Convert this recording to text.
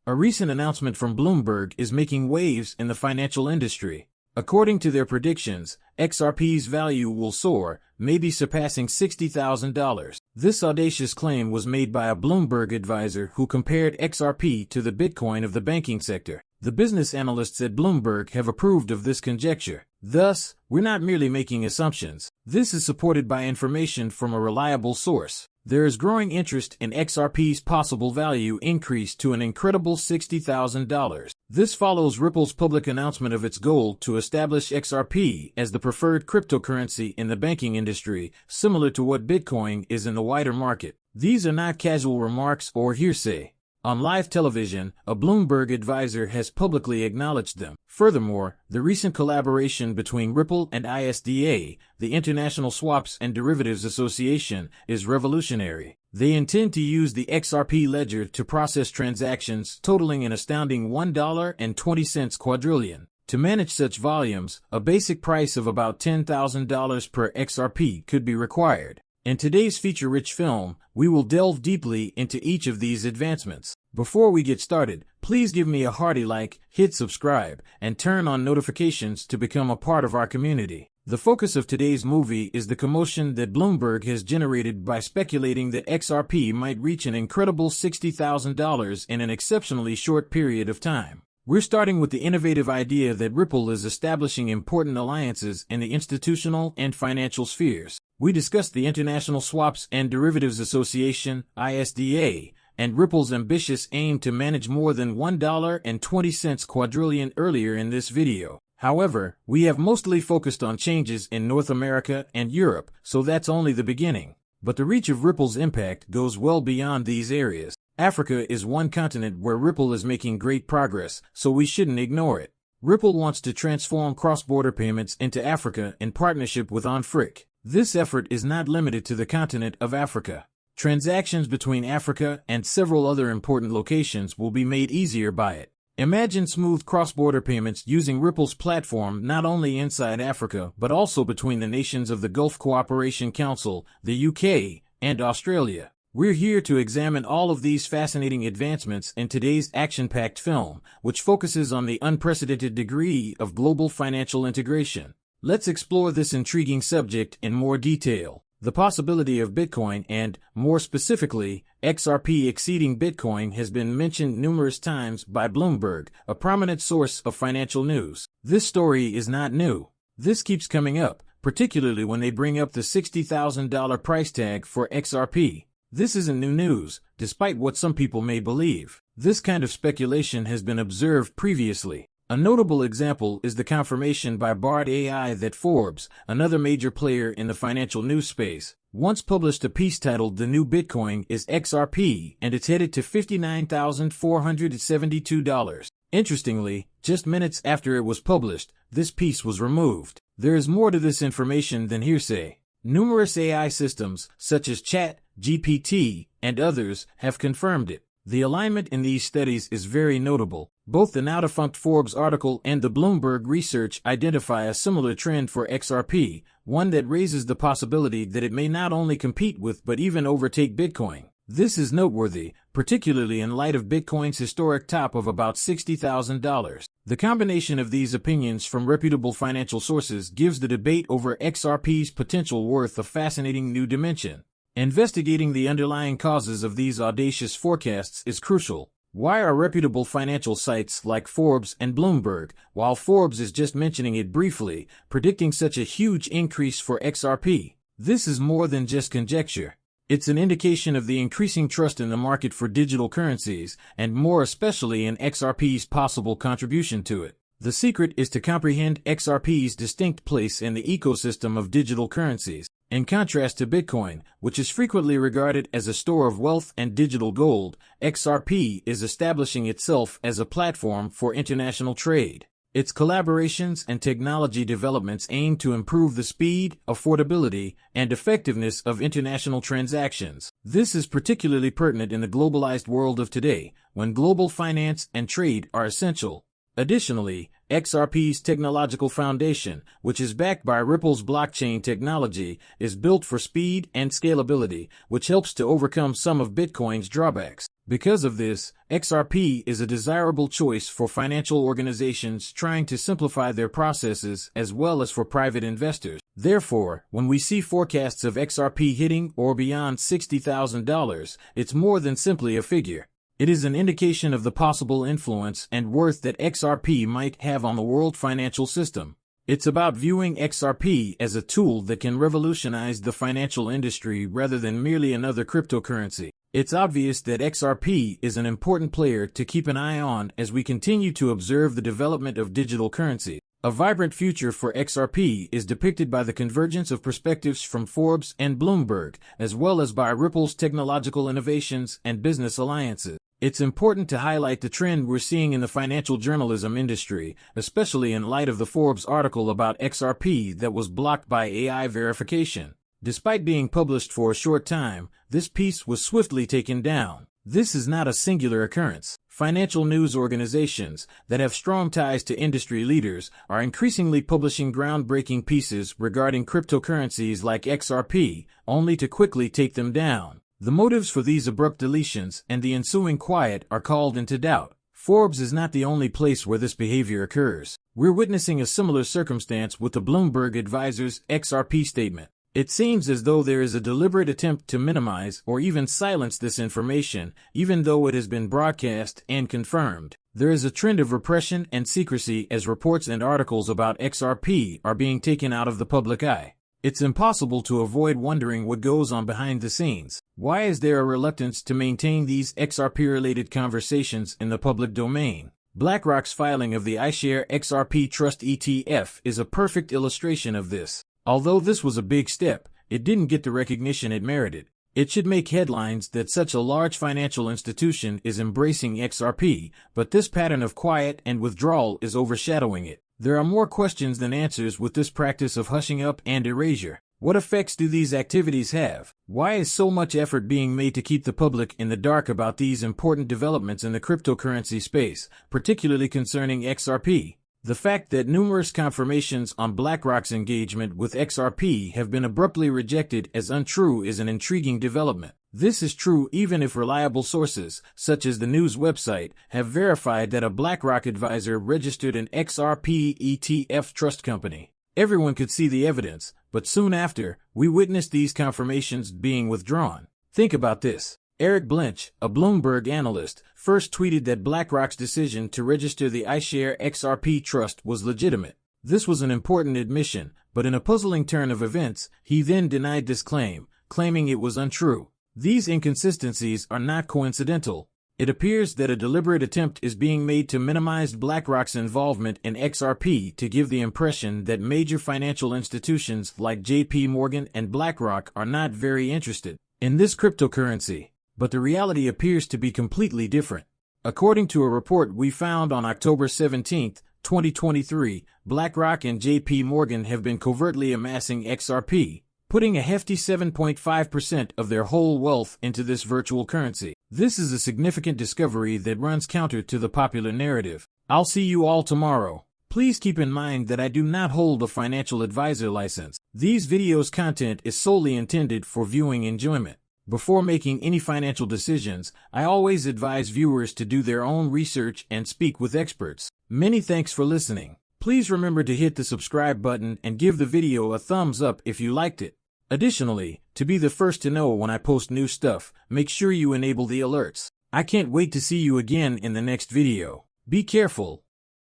A recent announcement from Bloomberg is making waves in the financial industry. According to their predictions, XRP's value will soar, maybe surpassing $60,000. This audacious claim was made by a Bloomberg advisor who compared XRP to the Bitcoin of the banking sector. The business analysts at Bloomberg have approved of this conjecture. Thus, we're not merely making assumptions. This is supported by information from a reliable source. There is growing interest in XRP's possible value increase to an incredible $60,000. This follows Ripple's public announcement of its goal to establish XRP as the preferred cryptocurrency in the banking industry, similar to what Bitcoin is in the wider market. These are not casual remarks or hearsay. On live television, a Bloomberg advisor has publicly acknowledged them. Furthermore, the recent collaboration between Ripple and ISDA, the International Swaps and Derivatives Association, is revolutionary. They intend to use the XRP ledger to process transactions totaling an astounding $1.20 quadrillion. To manage such volumes, a basic price of about $10,000 per XRP could be required. In today's feature-rich film, we will delve deeply into each of these advancements. Before we get started, please give me a hearty like, hit subscribe, and turn on notifications to become a part of our community. The focus of today's movie is the commotion that Bloomberg has generated by speculating that XRP might reach an incredible $60,000 in an exceptionally short period of time. We're starting with the innovative idea that Ripple is establishing important alliances in the institutional and financial spheres. We discussed the International Swaps and Derivatives Association, ISDA, and Ripple's ambitious aim to manage more than $1.20 quadrillion earlier in this video. However, we have mostly focused on changes in North America and Europe, so that's only the beginning. But the reach of Ripple's impact goes well beyond these areas. Africa is one continent where Ripple is making great progress, so we shouldn't ignore it. Ripple wants to transform cross-border payments into Africa in partnership with OnFric. This effort is not limited to the continent of Africa. Transactions between Africa and several other important locations will be made easier by it. Imagine smooth cross-border payments using Ripple's platform not only inside Africa but also between the nations of the Gulf Cooperation Council, the UK, and Australia. We're here to examine all of these fascinating advancements in today's action-packed film, which focuses on the unprecedented degree of global financial integration. Let's explore this intriguing subject in more detail. The possibility of Bitcoin and, more specifically, XRP exceeding Bitcoin has been mentioned numerous times by Bloomberg, a prominent source of financial news. This story is not new. This keeps coming up, particularly when they bring up the $60,000 price tag for XRP. This isn't new news, despite what some people may believe. This kind of speculation has been observed previously. A notable example is the confirmation by Bard AI that Forbes, another major player in the financial news space, once published a piece titled "The New Bitcoin is XRP and it's headed to $59,472. Interestingly, just minutes after it was published, this piece was removed. There is more to this information than hearsay. Numerous AI systems, such as ChatGPT and others, have confirmed it. The alignment in these studies is very notable. Both the now-defunct Forbes article and the Bloomberg research identify a similar trend for XRP, one that raises the possibility that it may not only compete with but even overtake Bitcoin. This is noteworthy, particularly in light of Bitcoin's historic top of about $60,000. The combination of these opinions from reputable financial sources gives the debate over XRP's potential worth a fascinating new dimension. Investigating the underlying causes of these audacious forecasts is crucial. Why are reputable financial sites like Forbes and Bloomberg, while Forbes is just mentioning it briefly, predicting such a huge increase for XRP? This is more than just conjecture. It's an indication of the increasing trust in the market for digital currencies, and more especially in XRP's possible contribution to it. The secret is to comprehend XRP's distinct place in the ecosystem of digital currencies. In contrast to Bitcoin, which is frequently regarded as a store of wealth and digital gold, XRP is establishing itself as a platform for international trade. Its collaborations and technology developments aim to improve the speed, affordability, and effectiveness of international transactions. This is particularly pertinent in the globalized world of today, when global finance and trade are essential. Additionally, XRP's technological foundation, which is backed by Ripple's blockchain technology, is built for speed and scalability, which helps to overcome some of Bitcoin's drawbacks. Because of this, XRP is a desirable choice for financial organizations trying to simplify their processes as well as for private investors. Therefore, when we see forecasts of XRP hitting or beyond $60,000, it's more than simply a figure. It is an indication of the possible influence and worth that XRP might have on the world financial system. It's about viewing XRP as a tool that can revolutionize the financial industry rather than merely another cryptocurrency. It's obvious that XRP is an important player to keep an eye on as we continue to observe the development of digital currency. A vibrant future for XRP is depicted by the convergence of perspectives from Forbes and Bloomberg, as well as by Ripple's technological innovations and business alliances. It's important to highlight the trend we're seeing in the financial journalism industry, especially in light of the Forbes article about XRP that was blocked by AI verification. Despite being published for a short time, this piece was swiftly taken down. This is not a singular occurrence. Financial news organizations that have strong ties to industry leaders are increasingly publishing groundbreaking pieces regarding cryptocurrencies like XRP, only to quickly take them down. The motives for these abrupt deletions and the ensuing quiet are called into doubt. Forbes is not the only place where this behavior occurs. We're witnessing a similar circumstance with the Bloomberg advisor's XRP statement. It seems as though there is a deliberate attempt to minimize or even silence this information, even though it has been broadcast and confirmed. There is a trend of repression and secrecy as reports and articles about XRP are being taken out of the public eye. It's impossible to avoid wondering what goes on behind the scenes. Why is there a reluctance to maintain these XRP-related conversations in the public domain? BlackRock's filing of the iShares XRP Trust ETF is a perfect illustration of this. Although this was a big step, it didn't get the recognition it merited. It should make headlines that such a large financial institution is embracing XRP, but this pattern of quiet and withdrawal is overshadowing it. There are more questions than answers with this practice of hushing up and erasure. What effects do these activities have? Why is so much effort being made to keep the public in the dark about these important developments in the cryptocurrency space, particularly concerning XRP? The fact that numerous confirmations on BlackRock's engagement with XRP have been abruptly rejected as untrue is an intriguing development. This is true even if reliable sources, such as the news website, have verified that a BlackRock advisor registered an XRP ETF trust company. Everyone could see the evidence, but soon after, we witnessed these confirmations being withdrawn. Think about this. Eric Blench, a Bloomberg analyst, first tweeted that BlackRock's decision to register the iShares XRP Trust was legitimate. This was an important admission, but in a puzzling turn of events, he then denied this claim, claiming it was untrue. These inconsistencies are not coincidental. It appears that a deliberate attempt is being made to minimize BlackRock's involvement in XRP to give the impression that major financial institutions like JP Morgan and BlackRock are not very interested in this cryptocurrency. But the reality appears to be completely different. According to a report we found on October 17, 2023, BlackRock and JP Morgan have been covertly amassing XRP, putting a hefty 7.5% of their whole wealth into this virtual currency. This is a significant discovery that runs counter to the popular narrative. I'll see you all tomorrow. Please keep in mind that I do not hold a financial advisor license. These videos' content is solely intended for viewing enjoyment. Before making any financial decisions, I always advise viewers to do their own research and speak with experts. Many thanks for listening. Please remember to hit the subscribe button and give the video a thumbs up if you liked it. Additionally, to be the first to know when I post new stuff, make sure you enable the alerts. I can't wait to see you again in the next video. Be careful.